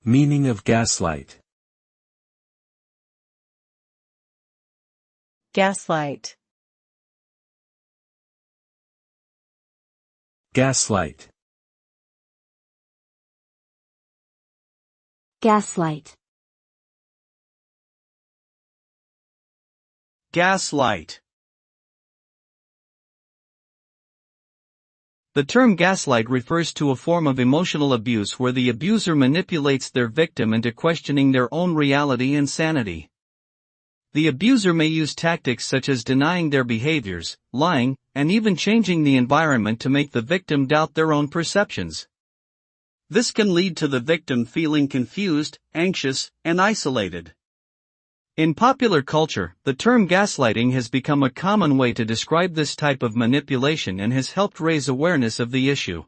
Meaning of gaslight. Gaslight. Gaslight. Gaslight. Gaslight. The term gaslight refers to a form of emotional abuse where the abuser manipulates their victim into questioning their own reality and sanity. The abuser may use tactics such as denying their behaviors, lying, and even changing the environment to make the victim doubt their own perceptions. This can lead to the victim feeling confused, anxious, and isolated. In popular culture, the term gaslighting has become a common way to describe this type of manipulation and has helped raise awareness of the issue.